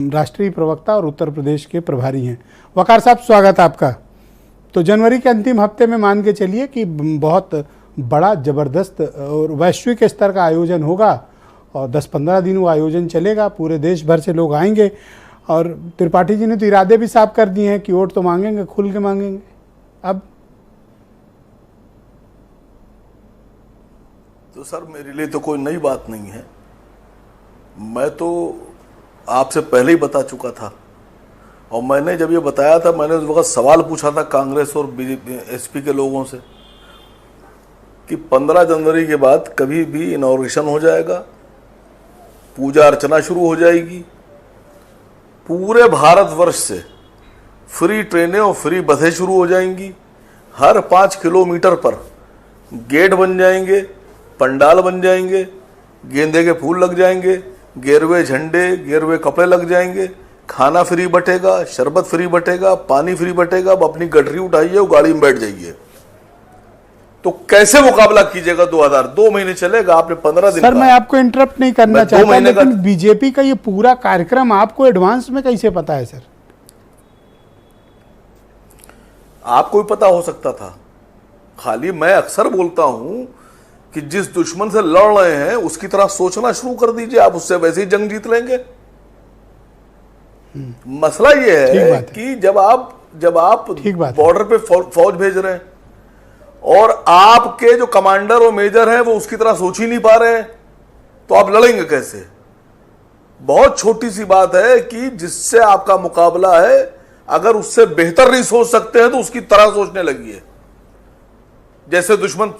राष्ट्रीय प्रवक्ता और उत्तर प्रदेश के प्रभारी हैं। वकार साहब, स्वागत है आपका। तो जनवरी के अंतिम हफ्ते में मान के चलिए कि बहुत बड़ा ज़बरदस्त और वैश्विक स्तर का आयोजन होगा और 10-15 दिन वो आयोजन चलेगा। पूरे देश भर से लोग आएंगे और त्रिपाठी जी ने तो इरादे भी साफ कर दिए हैं कि वोट तो मांगेंगे, खुल के मांगेंगे। अब तो सर मेरे लिए तो कोई नई बात नहीं है। मैं तो आपसे पहले ही बता चुका था और मैंने जब ये बताया था, मैंने उस वक्त सवाल पूछा था कांग्रेस और बीजेपी एसपी के लोगों से कि 15 जनवरी के बाद कभी भी इनॉग्रेशन हो जाएगा, पूजा अर्चना शुरू हो जाएगी, पूरे भारतवर्ष से फ्री ट्रेनें और फ्री बसें शुरू हो जाएंगी, हर 5 किलोमीटर पर गेट बन जाएंगे, पंडाल बन जाएंगे, गेंदे के फूल लग जाएंगे, गेरुए झंडे, गेरुए कपड़े लग जाएंगे, खाना फ्री बटेगा, शरबत फ्री बटेगा, पानी फ्री बटेगा। अब अपनी गठरी उठाइए और गाड़ी में बैठ जाइए। तो कैसे मुकाबला कीजिएगा? 2 महीने चलेगा, आपने 15 दिन। सर मैं आपको इंटरप्ट नहीं करना चाहता, लेकिन बीजेपी का ये पूरा कार्यक्रम आपको एडवांस में कैसे पता है सर? आपको भी पता हो सकता था। खाली मैं अक्सर बोलता हूं कि जिस दुश्मन से लड़ रहे हैं उसकी तरह सोचना शुरू कर दीजिए, आप उससे वैसे ही जंग जीत लेंगे। मसला ये है कि जब आप बॉर्डर पे फौज भेज रहे हैं और आपके जो कमांडर और मेजर हैं वो उसकी तरह सोच ही नहीं पा रहे हैं, तो आप लड़ेंगे कैसे? बहुत छोटी सी बात है कि जिससे आपका मुकाबला है, अगर उससे बेहतर नहीं सोच सकते हैं तो उसकी तरह सोचने लगिए। जैसे दुश्मन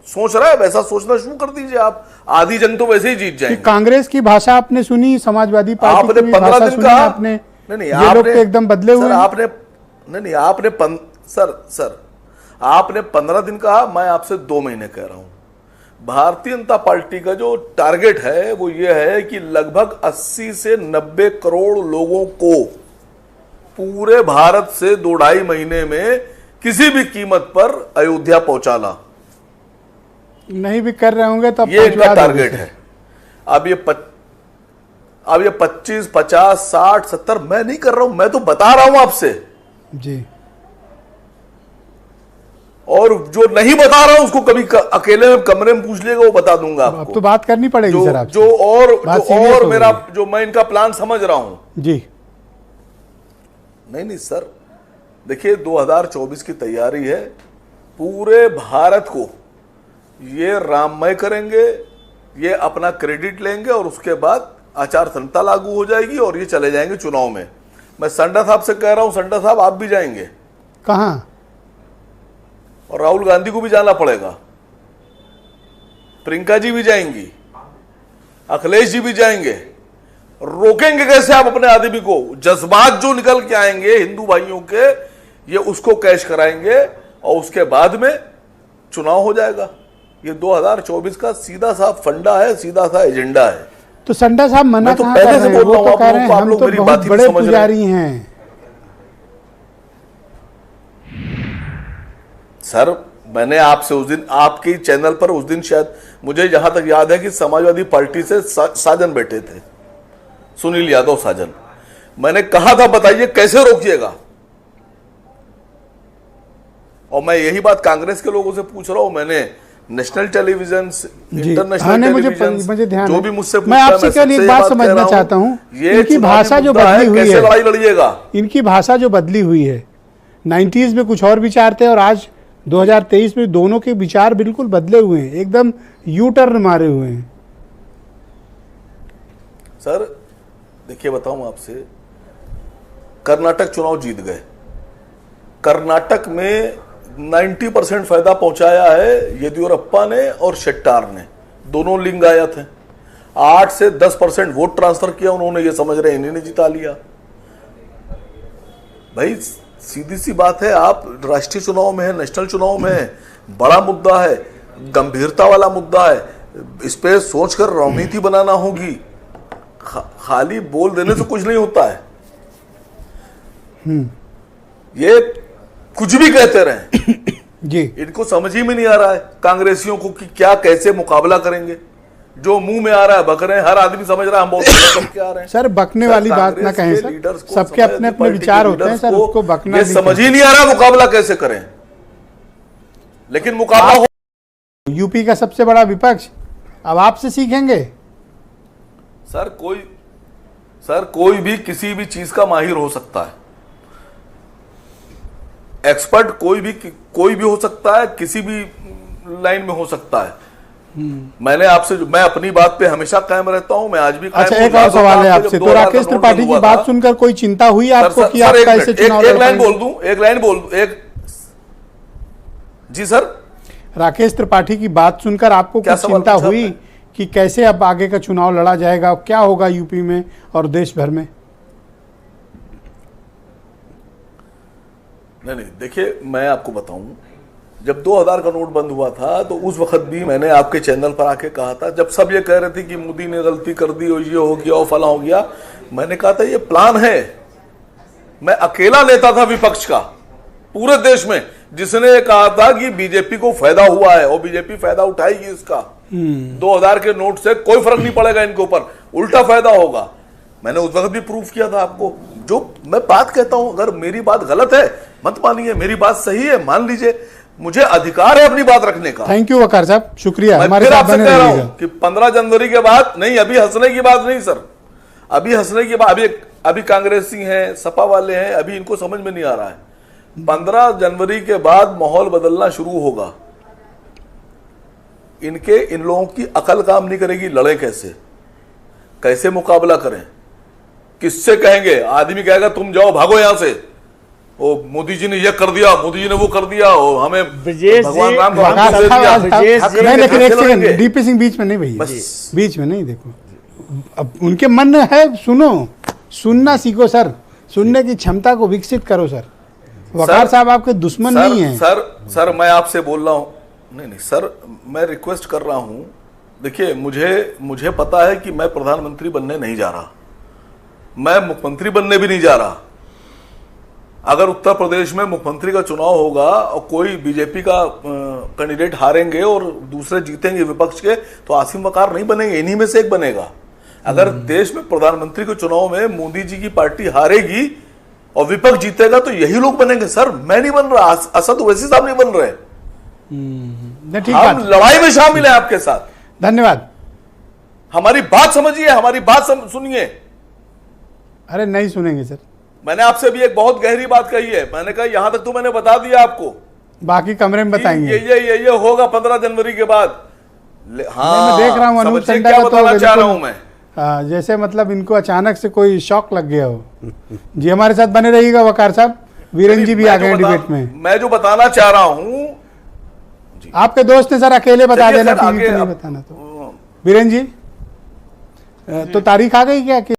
सोच रहा है वैसा सोचना शुरू कर दीजिए। आप आधी जंग तो वैसे ही जीत जाएंगे। कांग्रेस की भाषा आपने सुनी, समाजवादी पार्टी आपने 15 दिन कहा, आपने नहीं ये लोग तो एकदम बदले हुए। आपने आपने 15 दिन कहा, मैं आपसे 2 महीने कह रहा हूं। भारतीय जनता पार्टी का जो टारगेट है वो ये है कि लगभग 80 से 90 करोड़ लोगों को पूरे भारत से 2-2.5 महीने में किसी भी कीमत पर अयोध्या पहुंचाना। नहीं भी कर रहे होंगे तब ये इनका टारगेट है। अब ये 25, 50, 60, 70 मैं नहीं कर रहा हूं, मैं तो बता रहा हूं आपसे जी। और जो नहीं बता रहा हूं उसको कभी अकेले में कमरे में पूछ लेगा, वो बता दूंगा आपको। अब तो बात करनी पड़ेगी सर आपसे। जो मेरा जो मैं इनका प्लान समझ रहा हूं जी। नहीं सर, देखिए 2024 की तैयारी है। पूरे भारत को ये राममय करेंगे, ये अपना क्रेडिट लेंगे और उसके बाद आचार संहिता लागू हो जाएगी और ये चले जाएंगे चुनाव में। मैं संडा साहब से कह रहा हूं, संडा साहब आप भी जाएंगे। कहां? और राहुल गांधी को भी जाना पड़ेगा, प्रियंका जी भी जाएंगी, अखिलेश जी भी जाएंगे। रोकेंगे कैसे आप अपने आदमी को? जज्बात जो निकल के आएंगे हिंदू भाइयों के, ये उसको कैश कराएंगे और उसके बाद में चुनाव हो जाएगा। ये 2024 का सीधा सा फंडा है, सीधा सा एजेंडा है। तो संडा साहब मना तो पहले से बोल रहा हूं, आप लोग मेरी बात ही नहीं समझ रहे हैं। सर मैंने आपसे उस दिन आपके चैनल पर उस दिन शायद मुझे जहां तक याद है कि समाजवादी पार्टी से साजन बैठे थे, सुनील यादव साजन। मैंने कहा था बताइए कैसे रोकिएगा, और मैं यही बात कांग्रेस के लोगों से पूछ रहा हूं। मैंने नेशनल टेलीविजन, इंटरनेशनल टेलीविजन, मुझे ध्यान जो भी मुझसे मैं आपसे केवल एक बात समझना चाहता हूं, इनकी भाषा जो बदली हुई है, लड़ाई लड़िएगा। इनकी भाषा जो बदली हुई है, 90s में कुछ और विचार थे और आज 2023 में दोनों के विचार बिल्कुल बदले हुए हैं, एकदम यू टर्न मारे हुए हैं। सर देखिए बताऊं आपसे, कर्नाटक चुनाव जीत गए। कर्नाटक में 90% फायदा पहुंचाया है येदियुरप्पा ने और शेट्टार ने, दोनों लिंगायत हैं। 8 से 10% वोट ट्रांसफर किया उन्होंने, ये समझ रहे इन्हीं ने जिता लिया। भाई सीधी सी बात है, आप राष्ट्रीय चुनाव में है, नेशनल चुनाव में है, बड़ा मुद्दा है, गंभीरता वाला मुद्दा है, इस पे सोचकर रणनीति बनाना होगी। खाली बोल देने से कुछ नहीं होता है। ये कुछ भी कहते रहे जी। इनको समझ ही में नहीं आ रहा है कांग्रेसियों को कि क्या कैसे मुकाबला करेंगे। जो मुंह में आ रहा है बक रहे हैं, हर आदमी समझ रहा है हम बहुत बढ़िया करके आ रहे हैं। सर बकने वाली बात ना कहें सर, सबके अपने अपने विचार होते हैं सर, उसको बकना ये नहीं समझ ही नहीं आ रहा मुकाबला कैसे करें, लेकिन मुकाबला हो। यूपी का सबसे बड़ा विपक्ष अब आपसे सीखेंगे। सर कोई भी किसी भी चीज का माहिर हो सकता है, एक्सपर्ट कोई भी हो सकता है, किसी भी लाइन में हो सकता है। मैं अपनी बात पे हमेशा कायम रहता हूं, मैं आज भी कायम अच्छा, हूं। एक और सवाल है आपसे, तो राकेश त्रिपाठी की बात सुनकर कोई चिंता हुई आपको कि आप कैसे चुनाव लड़ पाएंगे? एक लाइन बोल दूं जी सर, राकेश त्रिपाठी की बात सुनकर आपको क्या कुछ सवाल चिंता पूछा हुई कि कैसे अब आगे का चुनाव लड़ा जाएगा, क्या होगा यूपी में और देश भर में? नहीं, देखिए मैं आपको बताऊं, जब 2000 का नोट बंद हुआ था तो उस वक्त भी मैंने आपके चैनल पर आके कहा था, जब सब ये कह रहे थे कि मोदी ने गलती कर दी और ये हो गया और फला हो गया, मैंने कहा था ये प्लान है। मैं अकेला नेता था विपक्ष का पूरे देश में जिसने कहा था कि बीजेपी को फायदा हुआ है और बीजेपी फायदा उठाएगी इसका। 2000 के नोट से कोई फर्क नहीं पड़ेगा इनके ऊपर, उल्टा फायदा होगा। मैंने उस वक्त भी प्रूफ किया था आपको। जो मैं बात कहता हूं, अगर मेरी बात गलत है मत मानिए, मेरी बात सही है मान लीजिए, मुझे अधिकार है अपनी बात रखने का। थैंक यू वकार साहब, शुक्रिया। मैं हमारे फिर साथ आपसे बने कह रहा रहिएगा। हूं कि 15 जनवरी के बाद नहीं, अभी हंसने की बात नहीं सर, अभी हंसने की बात, अभी कांग्रेसी हैं, सपा वाले हैं, अभी इनको समझ में नहीं आ रहा है। 15 जनवरी के बाद माहौल बदलना शुरू होगा। इन लोगों की अकल काम नहीं करेगी, लड़े कैसे मुकाबला करें, किससे कहेंगे? आदमी कहेगा तुम जाओ भागो यहां से, ओ मोदी जी ने ये कर दिया, मोदी जी ने वो कर दिया, और हमें भगवान राम नहीं, लेकिन एक सेकंड, डीपी सिंह बीच में नहीं भैया, बीच में नहीं। देखो अब उनके मन में है, सुनना सीखो सर, सुनने की क्षमता को विकसित करो सर। वकार साहब आपके दुश्मन नहीं है सर मैं आपसे बोल रहा हूं, नहीं सर, मैं रिक्वेस्ट कर रहा हूं। देखिए मुझे पता है कि मैं प्रधानमंत्री बनने नहीं जा रहा, मैं मुख्यमंत्री बनने भी नहीं जा रहा। अगर उत्तर प्रदेश में मुख्यमंत्री का चुनाव होगा और कोई बीजेपी का कैंडिडेट हारेंगे और दूसरे जीतेंगे विपक्ष के, तो आसिम वकार नहीं बनेंगे, इन्हीं में से एक बनेगा। अगर देश में प्रधानमंत्री के चुनाव में मोदी जी की पार्टी हारेगी और विपक्ष जीतेगा तो यही लोग बनेंगे सर, मैं नहीं बन रहा, असद ओवैसी साहब नहीं बन रहे। हम लड़ाई में शामिल है आपके साथ। धन्यवाद। हमारी बात समझिए, हमारी बात सुनिए। अरे नहीं सुनेंगे सर, मैंने आपसे भी एक बहुत गहरी बात कही है, मैंने कहा यहां तक तो मैंने बता दिया आपको, बाकी कमरे में बताएंगे। ये होगा 15 जनवरी के बाद। हाँ, मैं देख रहा हूँ अनूप चंदा क्या का, बताना तो चाह रहा हूं मैं, जैसे मतलब इनको अचानक से कोई शॉक लग गया हो। जी हमारे साथ बने रहिएगा वकार साहब, वीरेन जी भी आ गए डिबेट में। मैं जो बताना चाह रहा हूं, आपके दोस्त ने सर अकेले बता देना, टीवी पे नहीं बताना। तो वीरेन जी, तो तारीख आ गई क्या कि